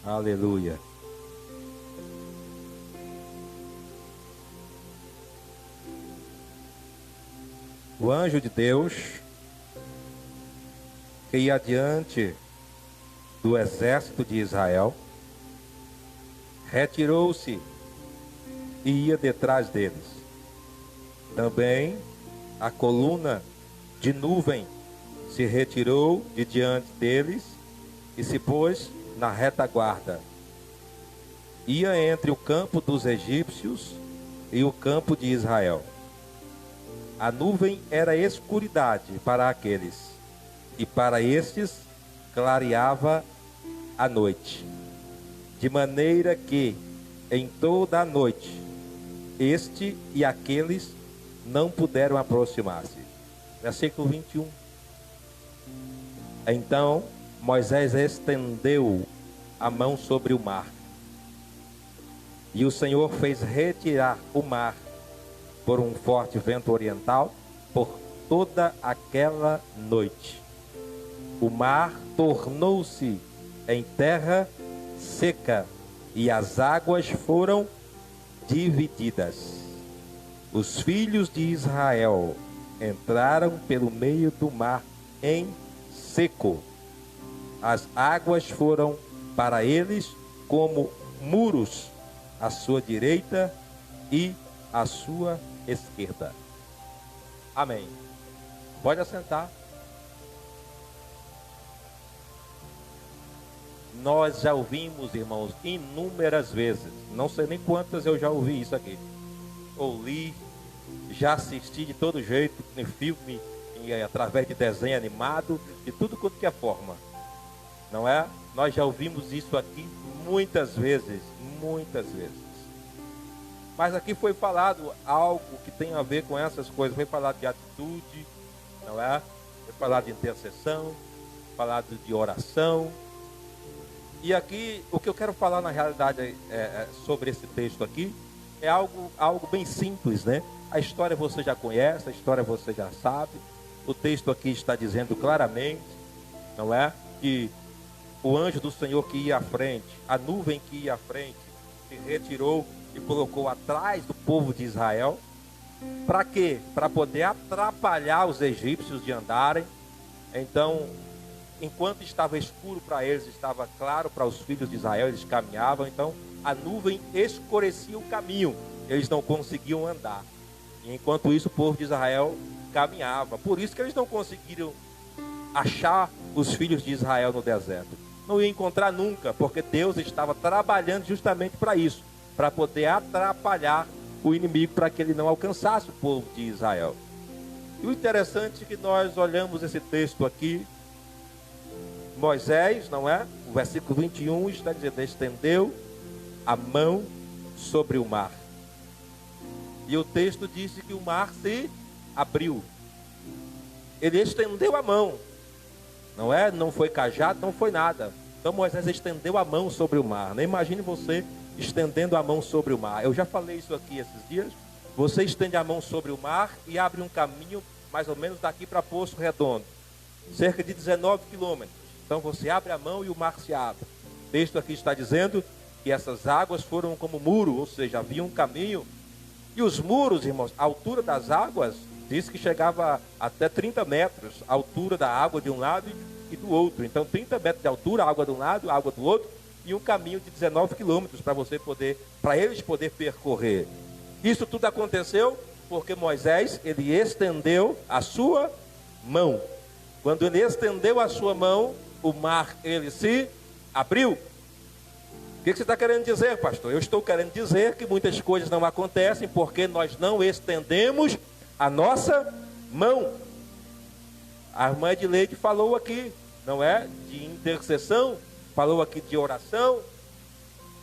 Aleluia. O anjo de Deus, que ia adiante do exército de Israel, retirou-se e ia detrás deles. Também a coluna de nuvem se retirou de diante deles e se pôs na retaguarda. Ia entre o campo dos egípcios e o campo de Israel. A nuvem era escuridade para aqueles, e para estes clareava a noite. De maneira que, em toda a noite, este e aqueles não puderam aproximar-se. Versículo 21. Então Moisés estendeu a mão sobre o mar, e o Senhor fez retirar o mar por um forte vento oriental por toda aquela noite. O mar tornou-se em terra seca e as águas foram divididas. Os filhos de Israel entraram pelo meio do mar em seco. As águas foram para eles como muros à sua direita e à sua esquerda. Amém. Pode assentar. Nós já ouvimos, irmãos, inúmeras vezes. Não sei nem quantas eu já ouvi isso aqui. Ou li, já assisti de todo jeito, em filme, através de desenho animado, de tudo quanto que é forma. Não é? Nós já ouvimos isso aqui muitas vezes, muitas vezes. Mas aqui foi falado algo que tem a ver com essas coisas. Foi falado de atitude, não é? Foi falado de intercessão, falado de oração. E aqui, o que eu quero falar na realidade sobre esse texto aqui, é algo bem simples, né? A história você já conhece, a história você já sabe. O texto aqui está dizendo claramente, não é? Que o anjo do Senhor que ia à frente, a nuvem que ia à frente, se retirou e colocou atrás do povo de Israel. Para quê? Para poder atrapalhar os egípcios de andarem. Então, enquanto estava escuro para eles, estava claro para os filhos de Israel, eles caminhavam. Então, a nuvem escurecia o caminho, eles não conseguiam andar. E enquanto isso, o povo de Israel caminhava. Por isso que eles não conseguiram achar os filhos de Israel no deserto. Não ia encontrar nunca, porque Deus estava trabalhando justamente para isso, para poder atrapalhar o inimigo, para que ele não alcançasse o povo de Israel. E o interessante é que nós olhamos esse texto aqui, Moisés, não é? O versículo 21 está dizendo, estendeu a mão sobre o mar. E o texto disse que o mar se abriu. Ele estendeu a mão, não é? Não foi cajado, não foi nada. Então Moisés estendeu a mão sobre o mar. Não imagine você estendendo a mão sobre o mar. Eu já falei isso aqui esses dias. Você estende a mão sobre o mar e abre um caminho mais ou menos daqui para Poço Redondo, cerca de 19 quilômetros. Então você abre a mão e o mar se abre. O texto aqui está dizendo que essas águas foram como muro, ou seja, havia um caminho. E os muros, irmãos, a altura das águas, diz que chegava até 30 metros, a altura da água de um lado e do outro. Então 30 metros de altura, água de um lado, água do outro, e um caminho de 19 quilômetros para eles poder percorrer. Isso tudo aconteceu porque Moisés, ele estendeu a sua mão. Quando ele estendeu a sua mão, o mar, ele se abriu. O que você está querendo dizer, pastor? Eu estou querendo dizer que muitas coisas não acontecem porque nós não estendemos a nossa mão. A irmã Edileide falou aqui, não é? De intercessão, falou aqui de oração.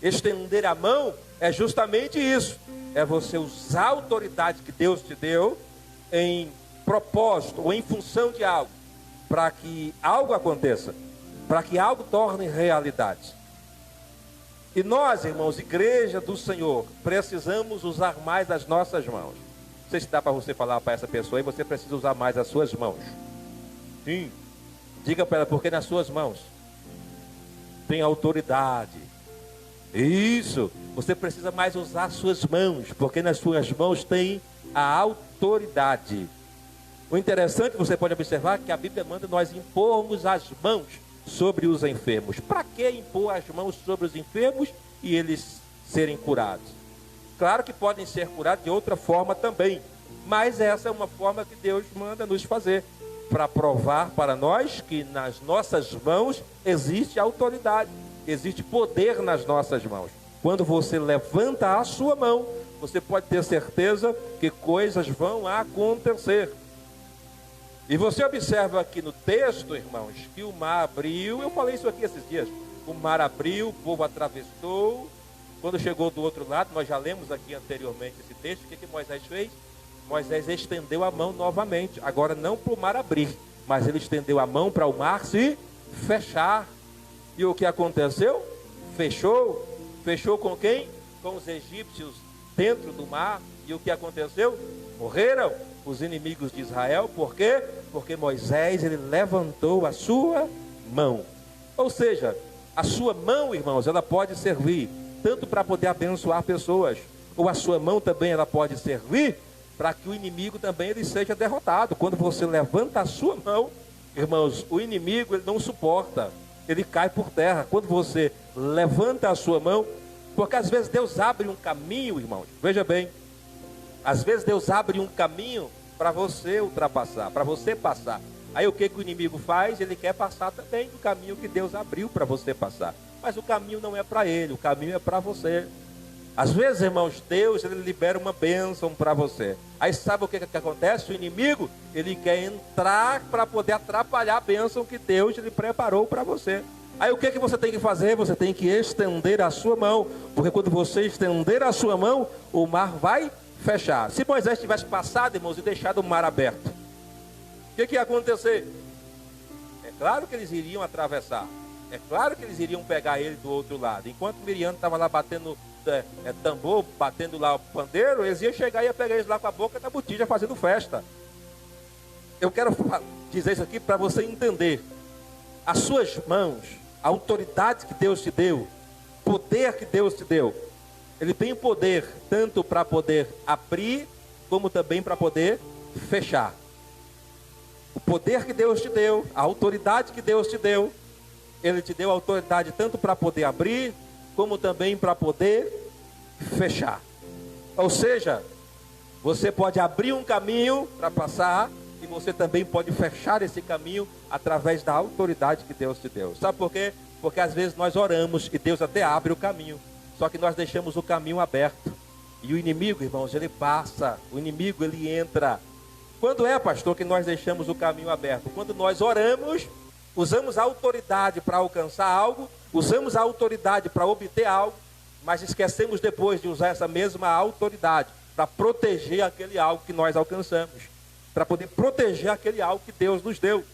Estender a mão é justamente isso. É você usar a autoridade que Deus te deu em propósito ou em função de algo, para que algo aconteça, para que algo torne realidade. E nós, irmãos, igreja do Senhor, precisamos usar mais as nossas mãos. Não sei se dá para você falar para essa pessoa e você precisa usar mais as suas mãos. Sim. Diga para ela, porque nas suas mãos tem autoridade. Isso, você precisa mais usar suas mãos, porque nas suas mãos tem a autoridade. O interessante, você pode observar que a Bíblia manda nós impormos as mãos sobre os enfermos. Para que impor as mãos sobre os enfermos e eles serem curados? Claro que podem ser curados de outra forma também, mas essa é uma forma que Deus manda nos fazer, para provar para nós que nas nossas mãos existe autoridade, existe poder nas nossas mãos. Quando você levanta a sua mão, você pode ter certeza que coisas vão acontecer. E você observa aqui no texto, irmãos, que o mar abriu. Eu falei isso aqui esses dias. O mar abriu, o povo atravessou. Quando chegou do outro lado, nós já lemos aqui anteriormente esse texto. O que Moisés fez? Moisés estendeu a mão novamente. Agora não para o mar abrir, mas ele estendeu a mão para o mar se fechar. E o que aconteceu? Fechou. Fechou com quem? Com os egípcios dentro do mar. E o que aconteceu? Morreram os inimigos de Israel. Por quê? Porque Moisés, ele levantou a sua mão. Ou seja, a sua mão, irmãos, ela pode servir tanto para poder abençoar pessoas, ou a sua mão também ela pode servir para que o inimigo também ele seja derrotado. Quando você levanta a sua mão, irmãos, o inimigo ele não suporta, ele cai por terra. Quando você levanta a sua mão, porque às vezes Deus abre um caminho, irmãos, veja bem, às vezes Deus abre um caminho para você ultrapassar, para você passar. Aí o que o inimigo faz? Ele quer passar também do caminho que Deus abriu para você passar. Mas o caminho não é para ele, o caminho é para você. Às vezes, irmãos, Deus ele libera uma bênção para você. Aí sabe o que acontece? O inimigo, ele quer entrar para poder atrapalhar a bênção que Deus ele preparou para você. Aí o que você tem que fazer? Você tem que estender a sua mão, porque quando você estender a sua mão, o mar vai fechar. Se Moisés tivesse passado, irmãos, e deixado o mar aberto, o que ia acontecer? É claro que eles iriam atravessar. É claro que eles iriam pegar ele do outro lado. Enquanto Miriam estava lá batendo tambor, batendo lá o pandeiro, eles iam chegar e ia pegar eles lá com a boca da botija fazendo festa. Eu quero dizer isso aqui para você entender. As suas mãos, a autoridade que Deus te deu, poder que Deus te deu, ele tem poder tanto para poder abrir, como também para poder fechar. O poder que Deus te deu, a autoridade que Deus te deu, ele te deu autoridade tanto para poder abrir, como também para poder fechar. Ou seja, você pode abrir um caminho para passar, e você também pode fechar esse caminho através da autoridade que Deus te deu. Sabe por quê? Porque às vezes nós oramos e Deus até abre o caminho, só que nós deixamos o caminho aberto. E o inimigo, irmãos, ele passa, o inimigo ele entra. Quando é, pastor, que nós deixamos o caminho aberto? Quando nós oramos, usamos a autoridade para alcançar algo, usamos a autoridade para obter algo, mas esquecemos depois de usar essa mesma autoridade para proteger aquele algo que nós alcançamos, para poder proteger aquele algo que Deus nos deu.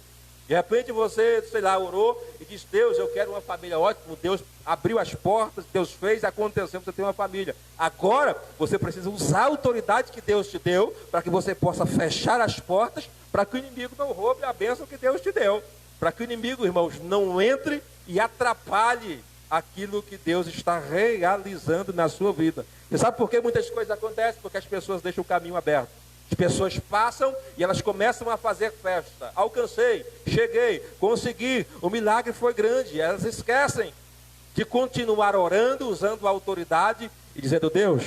De repente você, sei lá, orou e disse: Deus, eu quero uma família. Ótimo, Deus abriu as portas, Deus fez, aconteceu, você tem uma família. Agora você precisa usar a autoridade que Deus te deu para que você possa fechar as portas, para que o inimigo não roube a bênção que Deus te deu, para que o inimigo, irmãos, não entre e atrapalhe aquilo que Deus está realizando na sua vida. Você sabe por que muitas coisas acontecem? Porque as pessoas deixam o caminho aberto. As pessoas passam e elas começam a fazer festa. Alcancei, cheguei, consegui, o milagre foi grande. Elas esquecem de continuar orando, usando a autoridade e dizendo: Deus,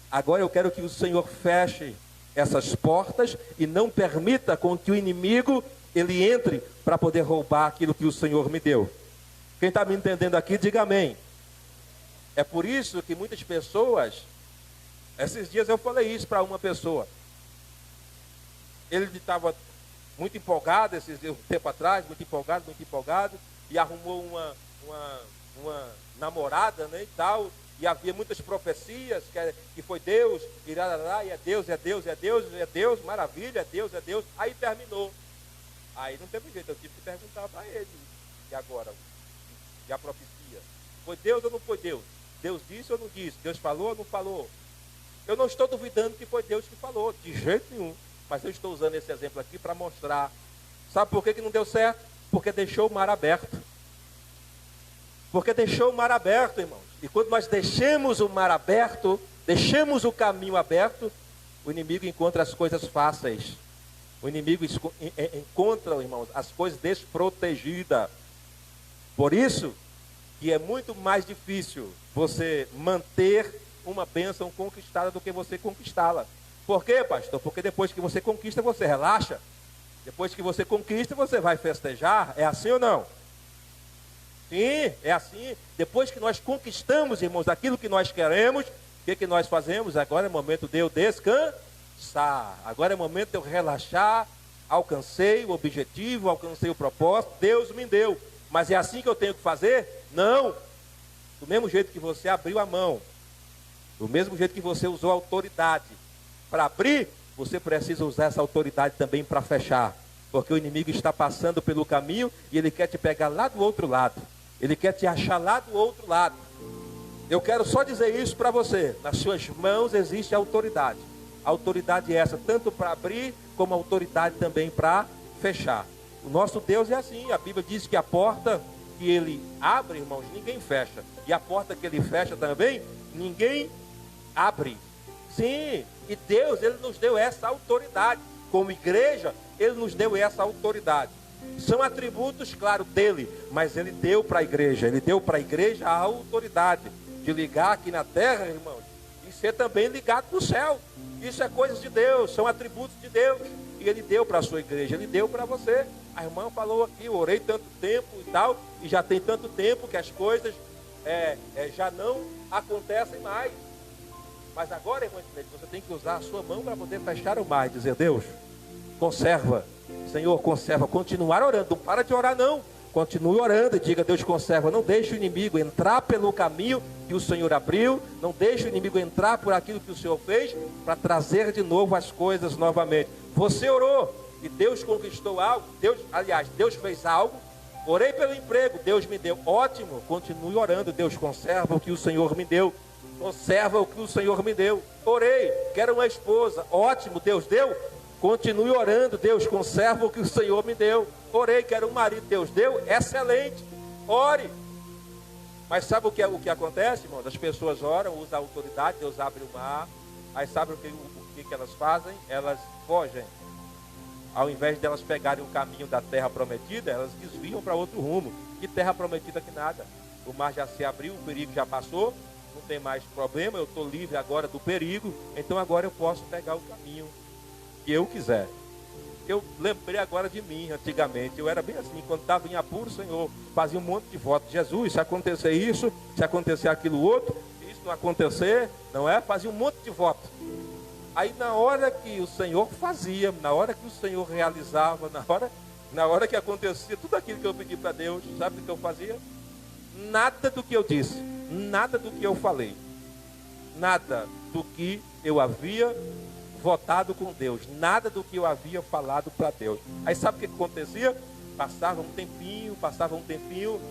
agora eu quero que o Senhor feche essas portas e não permita com que o inimigo ele entre para poder roubar aquilo que o Senhor me deu. Quem está me entendendo aqui, diga amém. É por isso que muitas pessoas, esses dias eu falei isso para uma pessoa. Ele estava muito empolgado, um tempo atrás, muito empolgado, e arrumou uma namorada, né, e tal, e havia muitas profecias, que foi Deus, e é Deus, maravilha, é Deus, aí terminou. Aí não teve jeito, eu tive que perguntar para ele: e agora? E a profecia? Foi Deus ou não foi Deus? Deus disse ou não disse? Deus falou ou não falou? Eu não estou duvidando que foi Deus que falou, de jeito nenhum. Mas eu estou usando esse exemplo aqui para mostrar. Sabe por que não deu certo? Porque deixou o mar aberto. Porque deixou o mar aberto, irmãos. E quando nós deixamos o mar aberto, deixamos o caminho aberto, o inimigo encontra as coisas fáceis. O inimigo encontra, irmãos, as coisas desprotegidas. Por isso que é muito mais difícil você manter uma bênção conquistada do que você conquistá-la. Por quê, pastor? Porque depois que você conquista, você relaxa. Depois que você conquista, você vai festejar. É assim ou não? Sim, é assim. Depois que nós conquistamos, irmãos, aquilo que nós queremos, o que nós fazemos? Agora é momento de eu descansar. Agora é momento de eu relaxar. Alcancei o objetivo, alcancei o propósito, Deus me deu. Mas é assim que eu tenho que fazer? Não. Do mesmo jeito que você abriu a mão, do mesmo jeito que você usou a autoridade para abrir, você precisa usar essa autoridade também para fechar. Porque o inimigo está passando pelo caminho e ele quer te pegar lá do outro lado. Ele quer te achar lá do outro lado. Eu quero só dizer isso para você. Nas suas mãos existe a autoridade. A autoridade é essa, tanto para abrir, como a autoridade também para fechar. O nosso Deus é assim. A Bíblia diz que a porta que ele abre, irmãos, ninguém fecha. E a porta que ele fecha também, ninguém abre. Sim, e Deus, ele nos deu essa autoridade. Como igreja, ele nos deu essa autoridade. São atributos, claro, dele, mas ele deu para a igreja. Ele deu para a igreja a autoridade de ligar aqui na terra, irmãos, e ser também ligado no céu. Isso é coisa de Deus, são atributos de Deus. E ele deu para a sua igreja, ele deu para você. A irmã falou aqui, eu orei tanto tempo e tal, e já tem tanto tempo que as coisas já não acontecem mais. Mas agora, irmã, você tem que usar a sua mão para poder fechar o mar e dizer: Deus, conserva, Senhor, conserva. Continuar orando, não para de orar não. Continue orando e diga: Deus, conserva. Não deixe o inimigo entrar pelo caminho que o Senhor abriu. Não deixe o inimigo entrar por aquilo que o Senhor fez, para trazer de novo as coisas novamente. Você orou e Deus conquistou algo. Deus fez algo. Orei pelo emprego, Deus me deu. Ótimo, continue orando. Deus, conserva o que o Senhor me deu. Conserva o que o Senhor me deu. Orei, quero uma esposa. Ótimo, Deus deu. Continue orando. Deus, conserva o que o Senhor me deu. Orei, quero um marido. Deus deu. Excelente. Ore. Mas sabe o que acontece, irmão? As pessoas oram, usam a autoridade, Deus abre o mar. Aí sabe o que elas fazem? Elas fogem. Ao invés de elas pegarem o caminho da terra prometida, elas desviam para outro rumo. Que terra prometida que nada. O mar já se abriu, o perigo já passou. Não tem mais problema, eu estou livre agora do perigo. Então agora eu posso pegar o caminho que eu quiser. Eu lembrei agora de mim, antigamente. Eu era bem assim, quando estava em apuro, Senhor, fazia um monte de votos. Jesus, se acontecer isso, se acontecer aquilo outro, isso não acontecer, não é? Fazia um monte de votos. Aí na hora que o Senhor fazia, na hora que o Senhor realizava, na hora que acontecia tudo aquilo que eu pedi para Deus, sabe o que eu fazia? Nada do que eu disse, nada do que eu falei, nada do que eu havia votado com Deus, nada do que eu havia falado para Deus. Aí sabe o que acontecia? Passava um tempinho,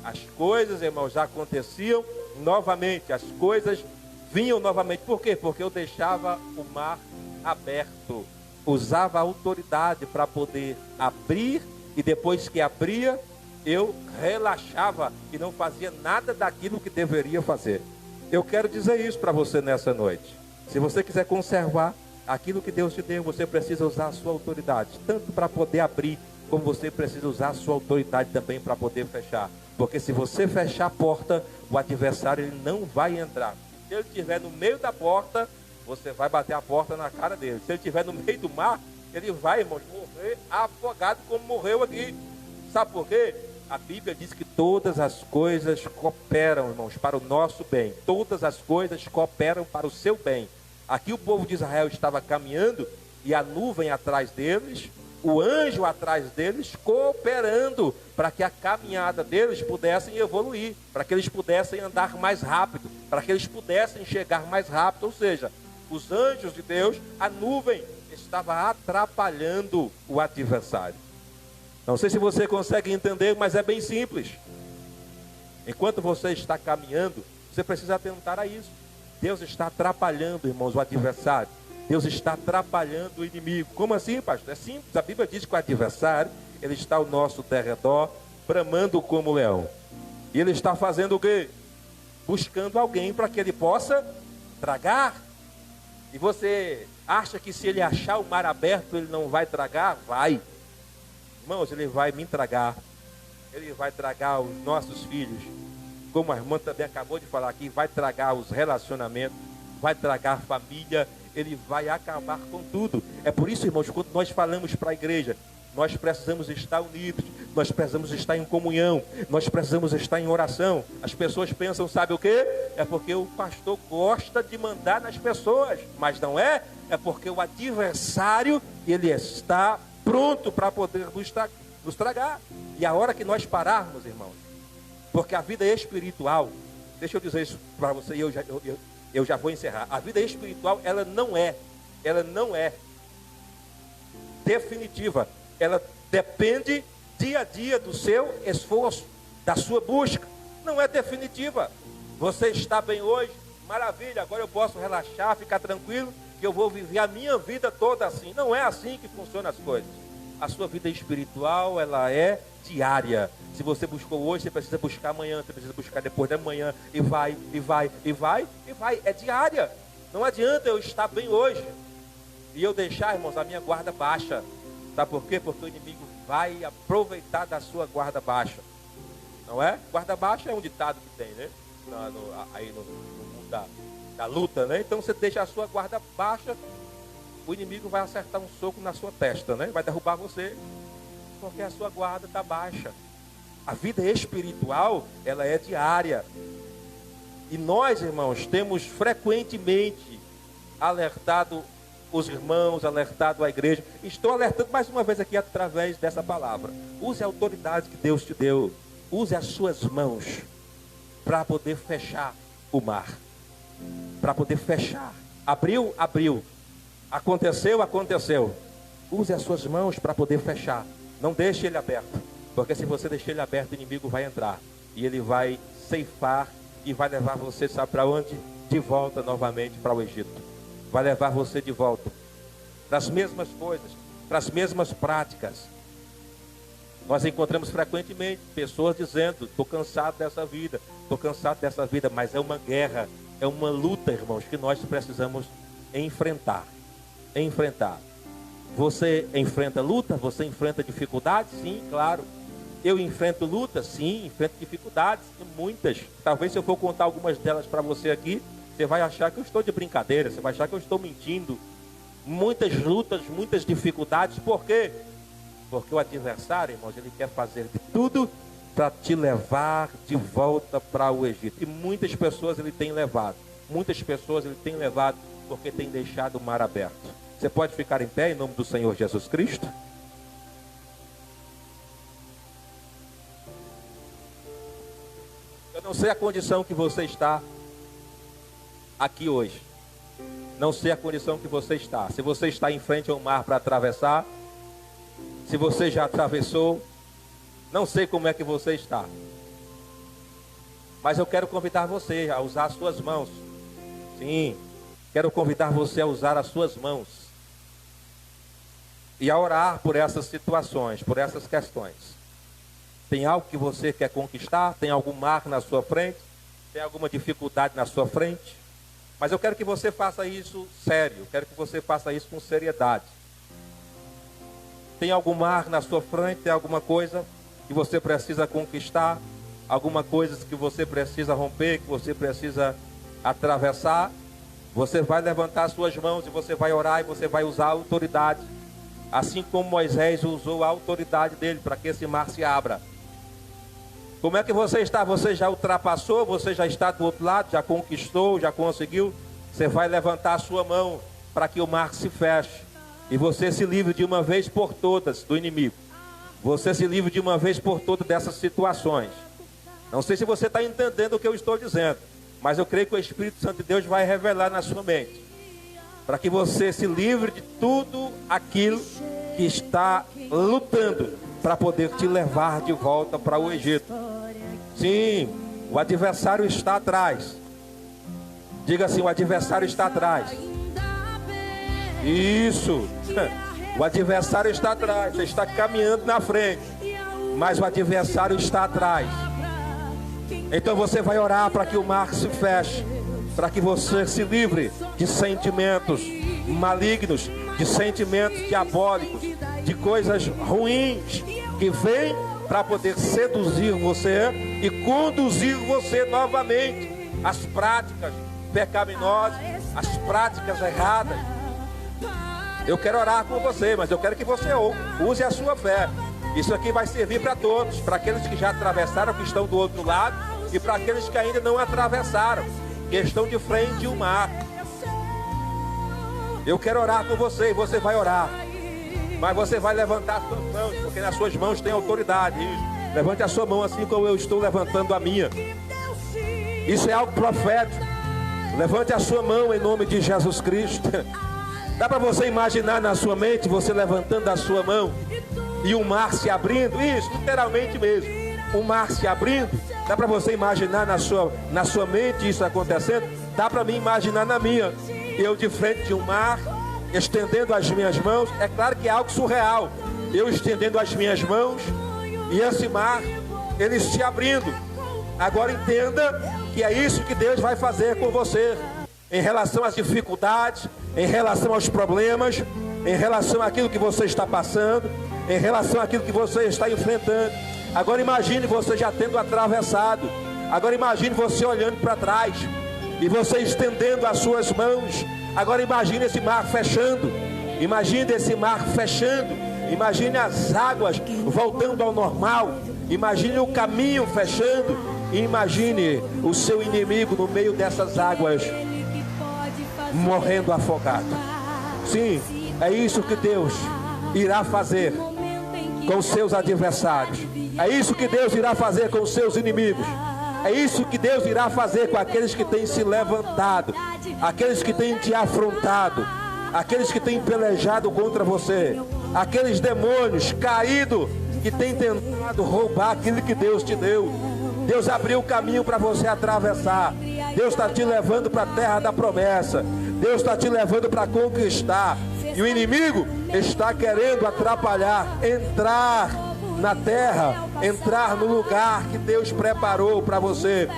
as coisas, irmãos, já aconteciam novamente, as coisas vinham novamente. Por quê? Porque eu deixava o mar aberto, usava a autoridade para poder abrir, e depois que abria, eu relaxava e não fazia nada daquilo que deveria fazer. Eu quero dizer isso para você nessa noite. Se você quiser conservar aquilo que Deus te deu, você precisa usar a sua autoridade, tanto para poder abrir, como você precisa usar a sua autoridade também para poder fechar. Porque se você fechar a porta, o adversário ele não vai entrar. Se ele estiver no meio da porta, você vai bater a porta na cara dele. Se ele estiver no meio do mar, ele vai, irmãos, morrer afogado como morreu aqui. Sabe por quê? A Bíblia diz que todas as coisas cooperam, irmãos, para o nosso bem. Todas as coisas cooperam para o seu bem. Aqui o povo de Israel estava caminhando e a nuvem atrás deles, o anjo atrás deles, cooperando para que a caminhada deles pudessem evoluir, para que eles pudessem andar mais rápido, para que eles pudessem chegar mais rápido. Ou seja, os anjos de Deus, a nuvem estava atrapalhando o adversário. Não sei se você consegue entender, mas é bem simples. Enquanto você está caminhando, você precisa atentar a isso. Deus está atrapalhando, irmãos, o adversário. Deus está atrapalhando o inimigo. Como assim, pastor? É simples. A Bíblia diz que o adversário, ele está ao nosso derredor, bramando como leão. E ele está fazendo o quê? Buscando alguém para que ele possa tragar. E você acha que se ele achar o mar aberto, ele não vai tragar? Vai. Irmãos, ele vai me tragar. Ele vai tragar os nossos filhos. Como a irmã também acabou de falar aqui, vai tragar os relacionamentos, vai tragar a família, ele vai acabar com tudo. É por isso, irmãos, quando nós falamos para a igreja, nós precisamos estar unidos, nós precisamos estar em comunhão, nós precisamos estar em oração. As pessoas pensam, sabe o quê? É porque o pastor gosta de mandar nas pessoas, mas não é, é porque o adversário, ele está pronto para poder nos tragar. E a hora que nós pararmos, irmãos, porque a vida espiritual, deixa eu dizer isso para você e eu já vou encerrar. A vida espiritual, ela não é definitiva. Ela depende dia a dia do seu esforço, da sua busca. Não é definitiva. Você está bem hoje, maravilha, agora eu posso relaxar, ficar tranquilo, que eu vou viver a minha vida toda assim. Não é assim que funcionam as coisas. A sua vida espiritual, ela é diária. Se você buscou hoje, você precisa buscar amanhã, você precisa buscar depois da manhã, e vai. É diária. Não adianta eu estar bem hoje e eu deixar, irmãos, a minha guarda baixa. Sabe por quê? Porque o inimigo vai aproveitar da sua guarda baixa. Não é? Guarda baixa é um ditado que tem, né? Aí no mundo da luta, né? Então você deixa a sua guarda baixa, o inimigo vai acertar um soco na sua testa, né? Vai derrubar você, porque a sua guarda está baixa. A vida espiritual, ela é diária. E nós, irmãos, temos frequentemente alertado os irmãos, alertado a igreja. Estou alertando mais uma vez aqui através dessa palavra. Use a autoridade que Deus te deu. Use as suas mãos para poder fechar o mar. Para poder fechar. Abriu. Aconteceu. Use as suas mãos para poder fechar. Não deixe ele aberto. Porque se você deixar ele aberto, o inimigo vai entrar. E ele vai ceifar e vai levar você, sabe para onde? De volta novamente para o Egito. Vai levar você de volta para as mesmas coisas, para as mesmas práticas. Nós encontramos frequentemente pessoas dizendo: estou cansado dessa vida, mas é uma guerra, é uma luta, irmãos, que nós precisamos enfrentar. Você enfrenta luta? Você enfrenta dificuldades? Sim, claro. Eu enfrento luta? Sim, enfrento dificuldades, muitas. Talvez se eu for contar algumas delas para você aqui, você vai achar que eu estou de brincadeira, você vai achar que eu estou mentindo. Muitas lutas, muitas dificuldades. Por quê? Porque o adversário, irmãos, ele quer fazer de tudo para te levar de volta para o Egito. E muitas pessoas ele tem levado. Porque tem deixado o mar aberto. Você pode ficar em pé em nome do Senhor Jesus Cristo? Eu não sei a condição que você está aqui hoje. Não sei a condição que você está. Se você está em frente ao mar para atravessar, se você já atravessou, não sei como é que você está. Mas eu quero convidar você a usar as suas mãos. Sim, quero convidar você a usar as suas mãos e a orar por essas situações, por essas questões. Tem algo que você quer conquistar? Tem algum mar na sua frente? Tem alguma dificuldade na sua frente? Mas eu quero que você faça isso sério, quero que você faça isso com seriedade. Tem algum mar na sua frente, tem alguma coisa que você precisa conquistar, alguma coisa que você precisa romper, que você precisa atravessar. Você vai levantar as suas mãos e você vai orar e você vai usar a autoridade, assim como Moisés usou a autoridade dele para que esse mar se abra. Como é que você está? Você já ultrapassou? Você já está do outro lado? Já conquistou? Já conseguiu? Você vai levantar a sua mão para que o mar se feche e você se livre de uma vez por todas do inimigo. Você se livre de uma vez por todas dessas situações. Não sei se você está entendendo o que eu estou dizendo, mas eu creio que o Espírito Santo de Deus vai revelar na sua mente, para que você se livre de tudo aquilo que está lutando para poder te levar de volta para o Egito. Sim, o adversário está atrás. Diga assim: o adversário está atrás. Isso. O adversário está atrás. Você está caminhando na frente, mas o adversário está atrás. Então você vai orar para que o mar se feche, para que você se livre de sentimentos malignos, de sentimentos diabólicos, de coisas ruins que vêm para poder seduzir você e conduzir você novamente às práticas pecaminosas, às práticas erradas. Eu quero orar com você, mas eu quero que você use a sua fé. Isso aqui vai servir para todos, para aqueles que já atravessaram, que estão do outro lado, e para aqueles que ainda não atravessaram, que estão de frente ao mar. Eu quero orar com você e você vai orar, mas você vai levantar as suas mãos, porque nas suas mãos tem autoridade. Levante a sua mão assim como eu estou levantando a minha. Isso é algo profético. Levante a sua mão em nome de Jesus Cristo. Dá para você imaginar na sua mente você levantando a sua mão e o mar se abrindo? Isso, literalmente mesmo, o mar se abrindo. Dá para você imaginar na sua mente isso acontecendo? Dá para mim imaginar na minha. Eu de frente de um mar, estendendo as minhas mãos. É claro que é algo surreal. Eu estendendo as minhas mãos e esse mar, ele se abrindo. Agora entenda que é isso que Deus vai fazer com você. Em relação às dificuldades, em relação aos problemas, em relação àquilo que você está passando, em relação àquilo que você está enfrentando. Agora imagine você já tendo atravessado. Agora imagine você olhando para trás e você estendendo as suas mãos. Agora imagine esse mar fechando. Imagine esse mar fechando. Imagine as águas voltando ao normal. Imagine o caminho fechando. E imagine o seu inimigo no meio dessas águas, morrendo afogado. Sim, é isso que Deus irá fazer com os seus adversários. É isso que Deus irá fazer com os seus inimigos. É isso que Deus irá fazer com aqueles que têm se levantado, aqueles que têm te afrontado, aqueles que têm pelejado contra você, aqueles demônios caídos que têm tentado roubar aquilo que Deus te deu. Deus abriu o caminho para você atravessar. Deus está te levando para a terra da promessa. Deus está te levando para conquistar. E o inimigo está querendo atrapalhar, entrar na terra, entrar no lugar que Deus preparou para você,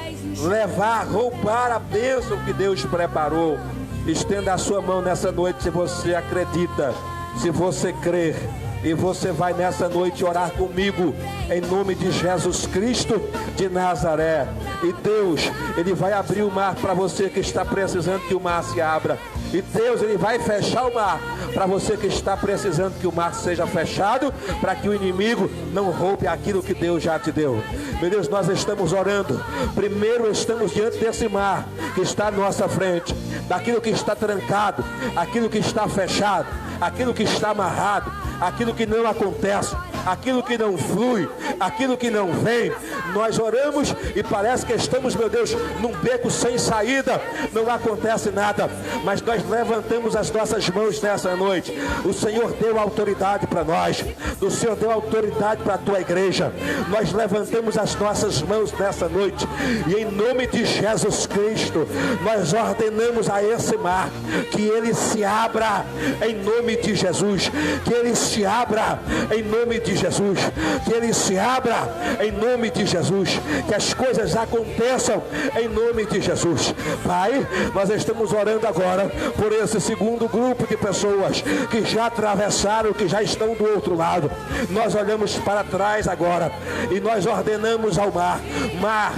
levar, roubar a bênção que Deus preparou. Estenda a sua mão nessa noite se você acredita, se você crer. E você vai nessa noite orar comigo em nome de Jesus Cristo de Nazaré. E Deus, Ele vai abrir o mar para você que está precisando que o mar se abra. E Deus, Ele vai fechar o mar para você que está precisando que o mar seja fechado, para que o inimigo não roube aquilo que Deus já te deu. Meu Deus, nós estamos orando. Primeiro estamos diante desse mar que está à nossa frente, daquilo que está trancado, aquilo que está fechado, aquilo que está amarrado, aquilo que não acontece, aquilo que não flui, aquilo que não vem. Nós oramos e parece que estamos, meu Deus, num beco sem saída, não acontece nada, mas nós levantamos as nossas mãos nessa noite. O Senhor deu autoridade para nós, o Senhor deu autoridade para a tua igreja. Nós levantamos as nossas mãos nessa noite e em nome de Jesus Cristo nós ordenamos a esse mar que ele se abra em nome de Jesus, que ele se abra em nome de Jesus, que ele se abra em nome de Jesus, que as coisas aconteçam em nome de Jesus. Pai, nós estamos orando agora por esse segundo grupo de pessoas que já atravessaram, que já estão do outro lado. Nós olhamos para trás agora e nós ordenamos ao mar: mar,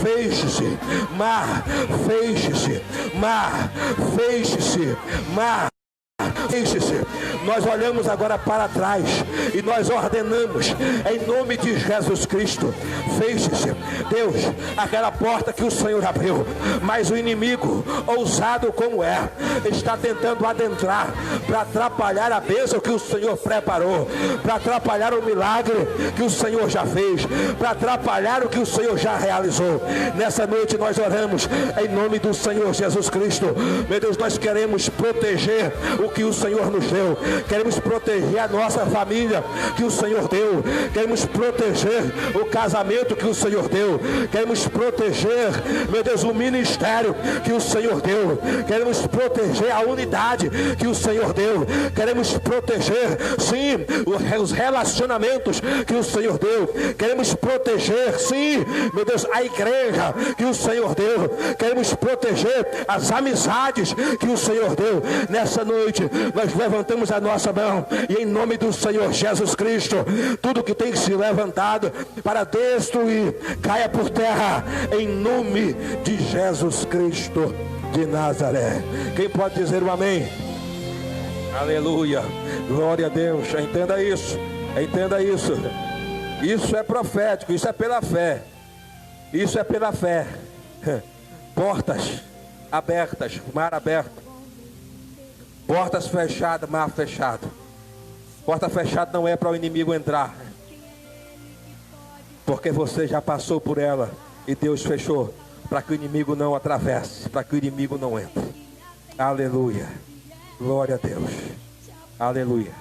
feche-se, mar, feche-se, mar, feche-se, mar. Nós olhamos agora para trás e nós ordenamos em nome de Jesus Cristo: feche-se. Deus, aquela porta que o Senhor abriu, mas o inimigo, ousado como é, está tentando adentrar para atrapalhar a bênção que o Senhor preparou, para atrapalhar o milagre que o Senhor já fez, para atrapalhar o que o Senhor já realizou. Nessa noite nós oramos em nome do Senhor Jesus Cristo. Meu Deus, nós queremos proteger o que o Senhor nos deu. Queremos proteger a nossa família que o Senhor deu. Queremos proteger o casamento que o Senhor deu. Queremos proteger, meu Deus, o ministério que o Senhor deu. Queremos proteger a unidade que o Senhor deu. Queremos proteger, sim, os relacionamentos que o Senhor deu. Queremos proteger, sim, meu Deus, a igreja que o Senhor deu. Queremos proteger as amizades que o Senhor deu. Nessa noite nós levantamos a nossa mão e em nome do Senhor Jesus Cristo, tudo que tem se levantado para destruir, caia por terra em nome de Jesus Cristo de Nazaré. Quem pode dizer um amém? Aleluia, glória a Deus. Entenda isso, entenda isso. Isso é profético, isso é pela fé. Isso é pela fé. Portas abertas, mar aberto. Portas fechadas, mar fechado. Porta fechada não é para o inimigo entrar, porque você já passou por ela e Deus fechou para que o inimigo não atravesse, para que o inimigo não entre. Aleluia, glória a Deus, aleluia.